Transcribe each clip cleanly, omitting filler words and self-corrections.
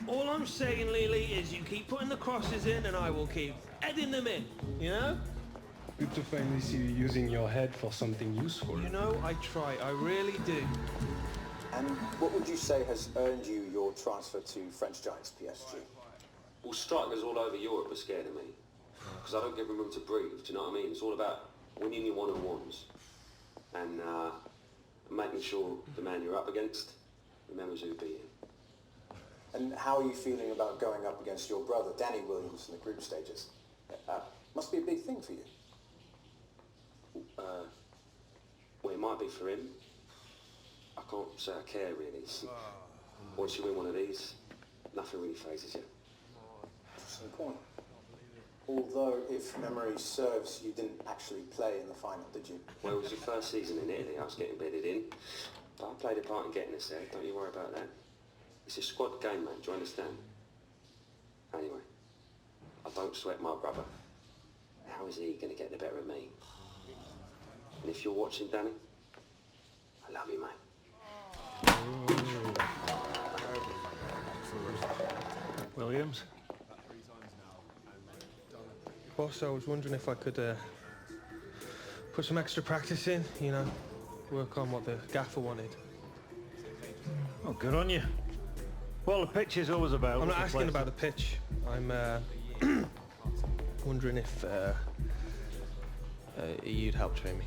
All I'm saying, Lily, is you keep putting the crosses in and I will keep heading them in, you know? Good to finally see you using your head for something useful. You know, I try, I really do. And what would you say has earned you your transfer to French giants PSG? Well, strikers all over Europe are scared of me. Because I don't give them room to breathe, do you know what I mean? It's all about winning your one-on-ones. And making sure the man you're up against remembers who beat him. And how are you feeling about going up against your brother, Danny Williams, in the group stages? Must be a big thing for you. Well, it might be for him. I can't say I care, really. Once you win one of these, nothing really phases you. Interesting point. Although, if memory serves, you didn't actually play in the final, did you? Well, it was your first season in Italy. I was getting bedded in. But I played a part in getting us there. Don't you worry about that. It's a squad game, man. Do you understand? Anyway, I don't sweat my brother. How is he going to get the better of me? And if you're watching, Danny, I love you, mate. Williams? Boss, I was wondering if I could put some extra practice in, you know, work on what the gaffer wanted. Oh, good on you. Well, the pitch is always about... I'm not asking about the pitch. I'm wondering if you'd help train me.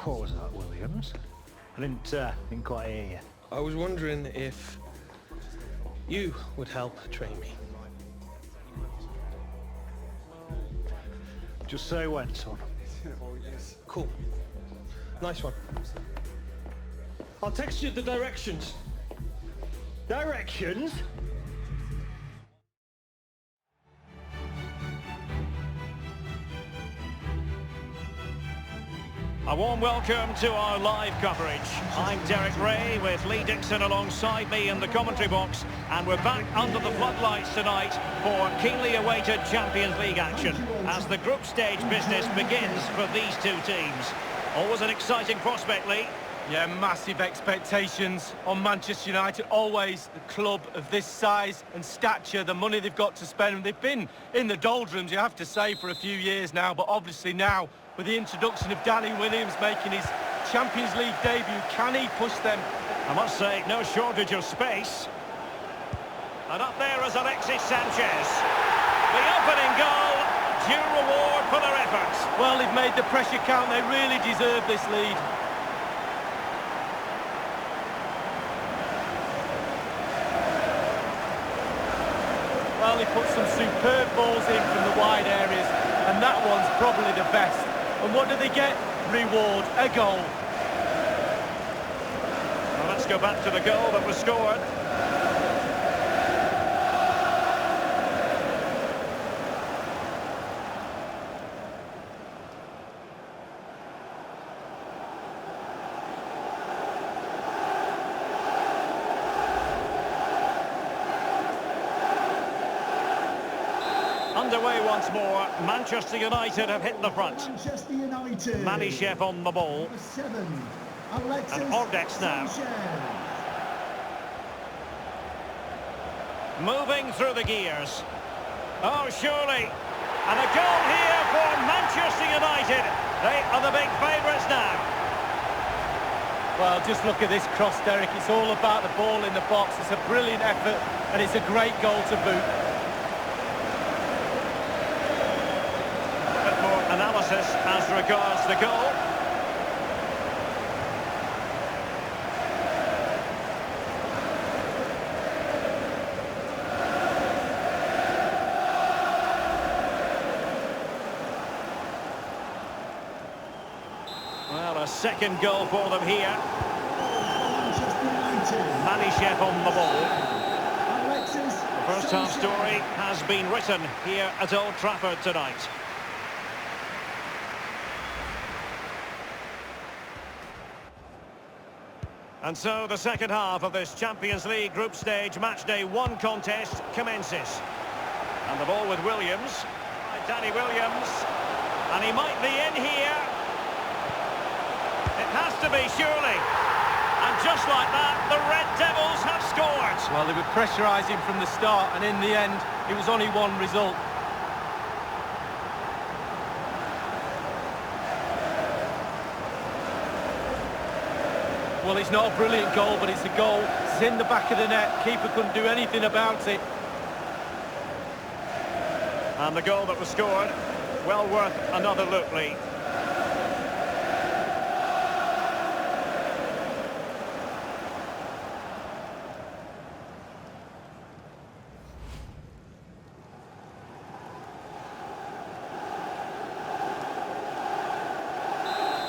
What was that, Williams? I didn't quite hear you. I was wondering if you would help train me. Just say when, son. Cool. Nice one. I'll text you the directions. Directions? A warm welcome to our live coverage. I'm Derek Ray with Lee Dixon alongside me in the commentary box, and we're back under the floodlights tonight for keenly awaited Champions League action as the group stage business begins for these two teams. Always an exciting prospect, Lee. Yeah, massive expectations on Manchester United. Always the club of this size and stature, the money they've got to spend. They've been in the doldrums, you have to say, for a few years now, but obviously now, with the introduction of Danny Williams making his Champions League debut, can he push them? I must say, no shortage of space. And up there is Alexis Sanchez. The opening goal, due reward for their efforts. Well, they've made the pressure count. They really deserve this lead. Well, he put some superb balls in from the wide areas, and that one's probably the best. And what do they get? Reward, a goal. Well, let's go back to the goal that was scored. Underway once more. Manchester United have hit the front. Manchester United. Manichev on the ball. 7. Alexis And Ordex now. Sanchez. Moving through the gears. Oh, surely. And a goal here for Manchester United. They are the big favourites now. Well, just look at this cross, Derek. It's all about the ball in the box. It's a brilliant effort, and it's a great goal to boot. Analysis as regards the goal. Well, a second goal for them here. Manichev on the ball. The first half story has been written here at Old Trafford tonight. And so the second half of this Champions League group stage matchday 1 contest commences. And the ball with Williams. Danny Williams. And he might be in here. It has to be, surely. And just like that, the Red Devils have scored. Well, they were pressurising from the start, and in the end, it was only one result. Well, it's not a brilliant goal, but it's a goal. It's in the back of the net. Keeper couldn't do anything about it. And the goal that was scored, well worth another look, Lee.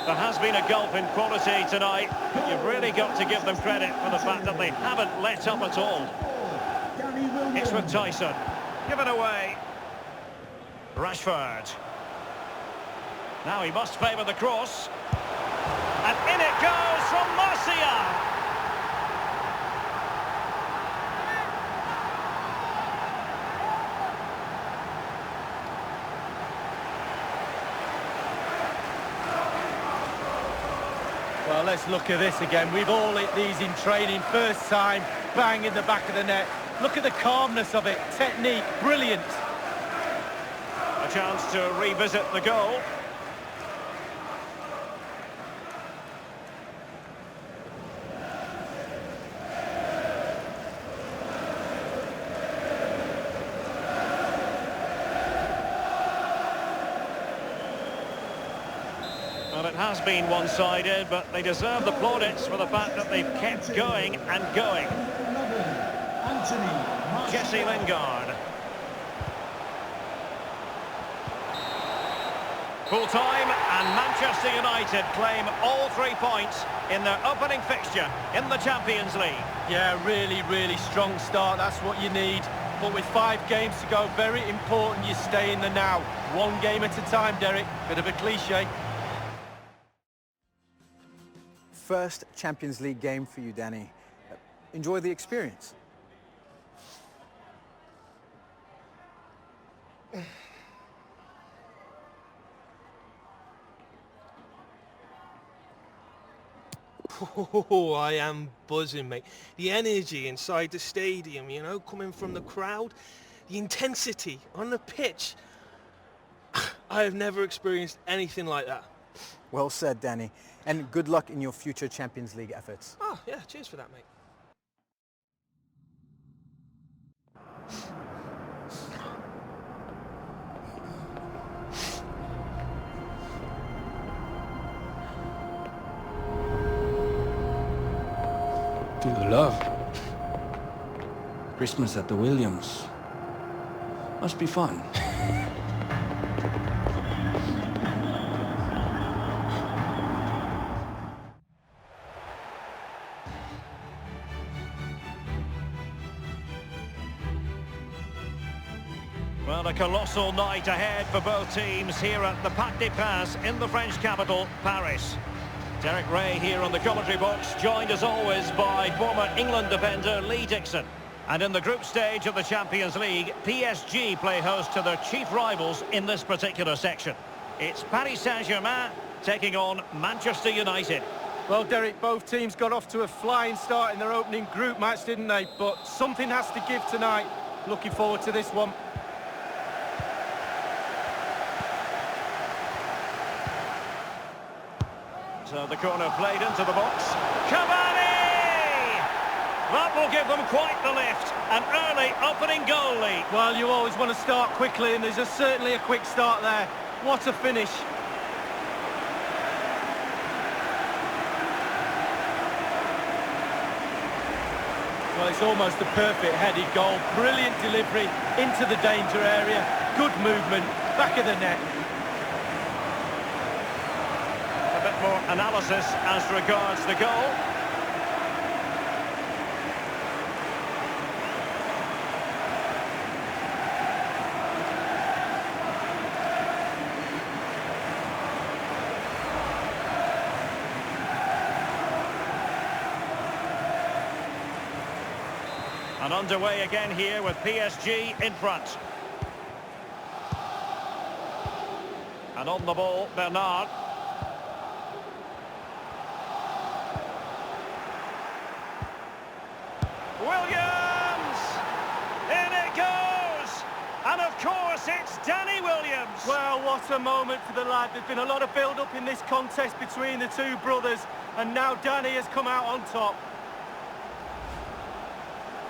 There has been a gulf in quality tonight, but you've really got to give them credit for the fact that they haven't let up at all. It's with Tyson. Given away. Rashford. Now he must favour the cross. And in it goes from Marcia. Well, let's look at this again. We've all hit these in training. First time, bang in the back of the net. Look at the calmness of it. Technique, brilliant. A chance to revisit the goal. Well, it has been one-sided, but they deserve the plaudits for the fact that they've kept going and going. Jesse Lingard. Full-time, and Manchester United claim all 3 points in their opening fixture in the Champions League. Yeah, really, really strong start. That's what you need. But with 5 games to go, very important you stay in the now. One game at a time, Derek. Bit of a cliche. First Champions League game for you, Danny. Enjoy the experience. Oh, I am buzzing, mate. The energy inside the stadium, you know, coming from the crowd, the intensity on the pitch. I have never experienced anything like that. Well said, Danny. And good luck in your future Champions League efforts. Oh, yeah, cheers for that, mate. Feel the love. Christmas at the Williams. Must be fun. Well, a colossal night ahead for both teams here at the Parc des Princes in the French capital, Paris. Derek Ray here on the commentary box, joined as always by former England defender Lee Dixon. And in the group stage of the Champions League, PSG play host to their chief rivals in this particular section. It's Paris Saint-Germain taking on Manchester United. Well, Derek, both teams got off to a flying start in their opening group match, didn't they? But something has to give tonight. Looking forward to this one. So the corner played into the box. Cavani! That will give them quite the lift. An early opening goal lead. Well, you always want to start quickly, and there's certainly a quick start there. What a finish. Well, it's almost a perfect headed goal. Brilliant delivery into the danger area. Good movement, back of the net. A bit more analysis as regards the goal. And underway again here with PSG in front. And on the ball, Bernard. Williams! Danny Williams. Well, what a moment for the lad. There's been a lot of build-up in this contest between the two brothers, and now Danny has come out on top.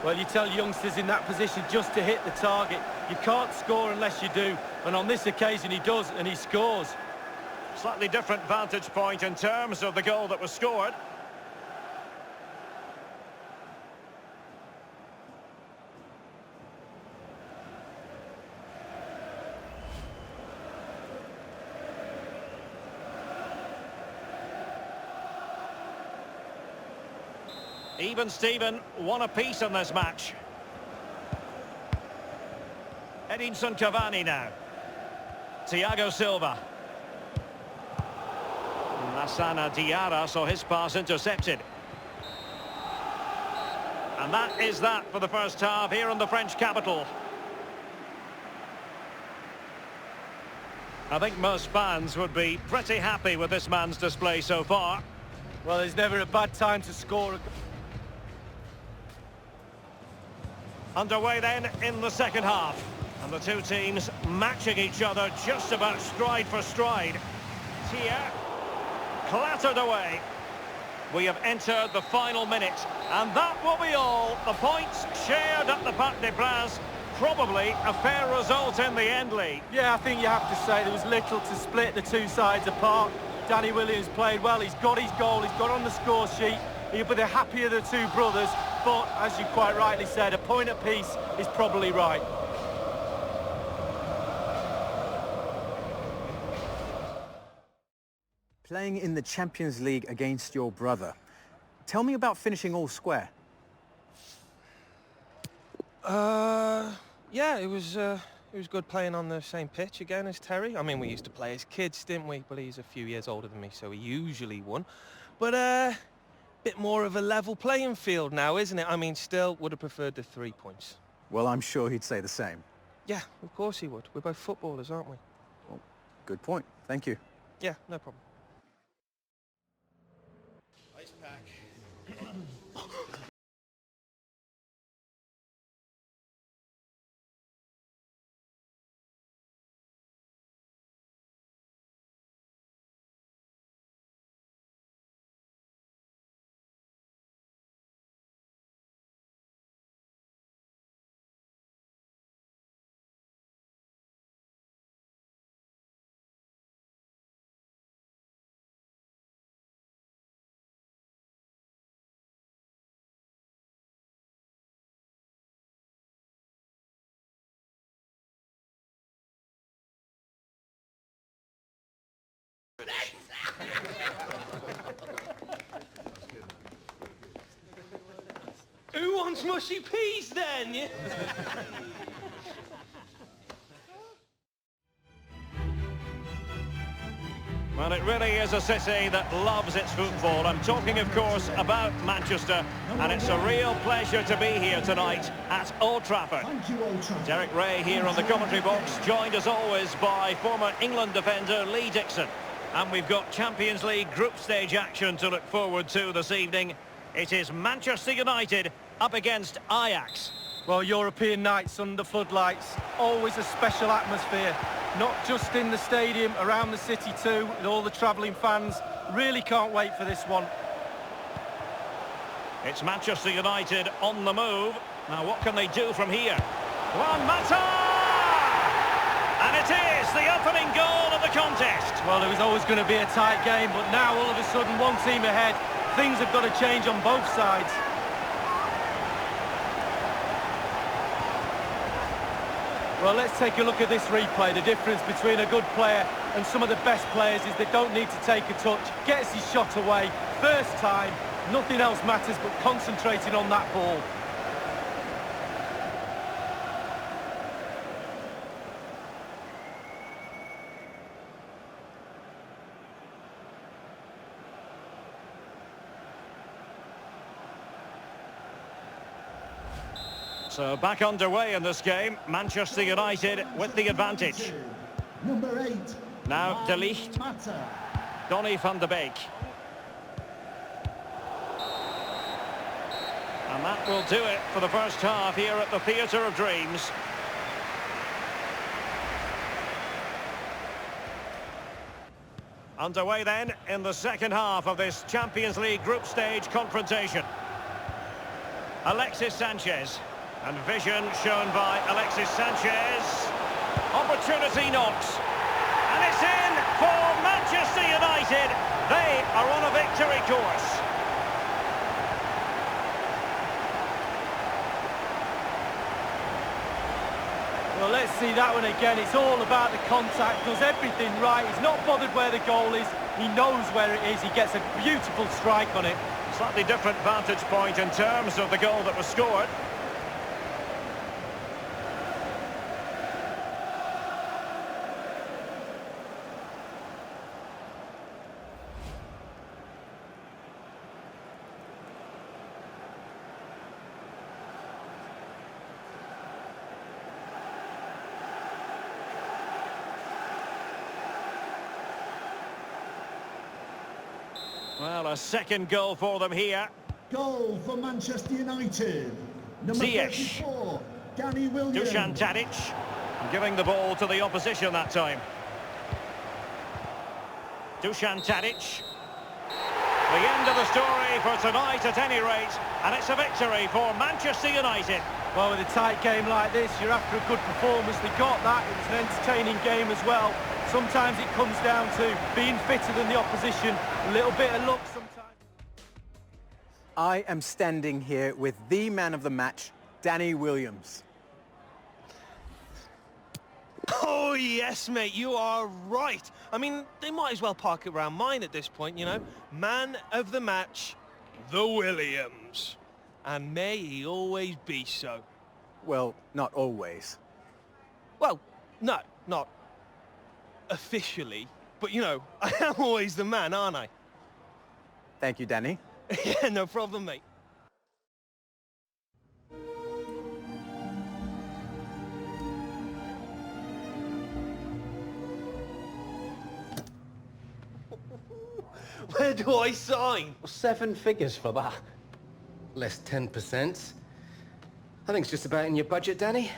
Well, you tell youngsters in that position just to hit the target. You can't score unless you do, and on this occasion he does, and he scores. Slightly different vantage point in terms of the goal that was scored. Even Steven, one apiece in this match. Edinson Cavani now. Thiago Silva. Lassana Diarra saw his pass intercepted. And that is that for the first half here in the French capital. I think most fans would be pretty happy with this man's display so far. Well, there's never a bad time to score. Underway then in the second half, and the two teams matching each other just about stride for stride. Tia clattered away. We have entered the final minute, and that will be all. The points shared at the Parc des Princes. Probably a fair result in the end, Lee. Yeah, I think you have to say there was little to split the two sides apart. Danny Williams played well. He's got his goal. He's got on the score sheet. He'll be the happier of the two brothers. But, as you quite rightly said, a point apiece is probably right. Playing in the Champions League against your brother. Tell me about finishing all square. Yeah, it was good playing on the same pitch again as Terry. I mean, we used to play as kids, didn't we? But he's a few years older than me, so he usually won. But, bit more of a level playing field now, isn't it? I mean, still would have preferred the 3 points. Well, I'm sure he'd say the same. Yeah, of course he would. We're both footballers, aren't we? Well, good point. Thank you. Yeah, no problem. Ice pack. Who wants mushy peas then? Yeah? Well, it really is a city that loves its football. I'm talking, of course, about Manchester, and it's a real pleasure to be here tonight at Old Trafford. Thank you, Old Trafford. Derek Ray here on the commentary box, joined as always by former England defender Lee Dixon. And we've got Champions League group stage action to look forward to this evening. It is Manchester United up against Ajax. Well, European nights under floodlights, always a special atmosphere. Not just in the stadium, around the city too, with all the travelling fans. Really can't wait for this one. It's Manchester United on the move. Now, what can they do from here? Juan Mata! And it is the opening goal of the contest. Well, it was always going to be a tight game, but now all of a sudden one team ahead. Things have got to change on both sides. Well, let's take a look at this replay. The difference between a good player and some of the best players is they don't need to take a touch. Gets his shot away. First time, nothing else matters but concentrating on that ball. So back underway in this game, Manchester United with the advantage. Number 8. Now De Ligt, Mata. Donny van de Beek. And that will do it for the first half here at the Theatre of Dreams. Underway then in the second half of this Champions League group stage confrontation. Alexis Sanchez. And vision shown by Alexis Sanchez. Opportunity knocks. And it's in for Manchester United. They are on a victory course. Well, let's see that one again. It's all about the contact, does everything right. He's not bothered where the goal is. He knows where it is. He gets a beautiful strike on it. Slightly different vantage point in terms of the goal that was scored. Well, a second goal for them here. Goal for Manchester United. Number Ziyech. 34, Danny Williams. Dusan Tadic giving the ball to the opposition that time. Dusan Tadic. The end of the story for tonight at any rate, and it's a victory for Manchester United. Well, with a tight game like this, you're after a good performance. They got that. It was an entertaining game as well. Sometimes it comes down to being fitter than the opposition, a little bit of luck sometimes. I am standing here with the man of the match, Danny Williams. Oh, yes, mate, you are right. I mean, they might as well park it around mine at this point, you know. Man of the match, the Williams. And may he always be so. Well, not always. Well, no, not officially. But, you know, I am always the man, aren't I? Thank you, Danny. Yeah, no problem, mate. Where do I sign? 7 figures for that. Less 10%. I think it's just about in your budget, Danny.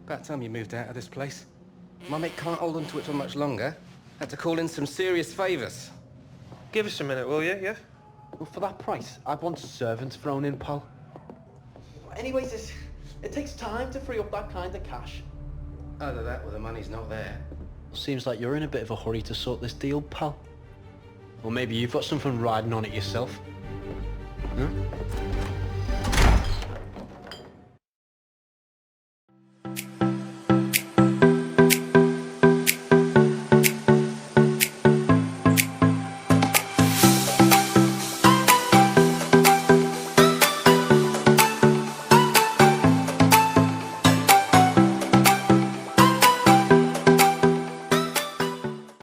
About time you moved out of this place. My mate can't hold on to it for much longer. Had to call in some serious favours. Give us a minute, will you, yeah? Well, for that price, I'd want servants thrown in, pal. Anyways, it takes time to free up that kind of cash. Either that or the money's not there. Seems like you're in a bit of a hurry to sort this deal, pal. Or maybe you've got something riding on it yourself. Huh?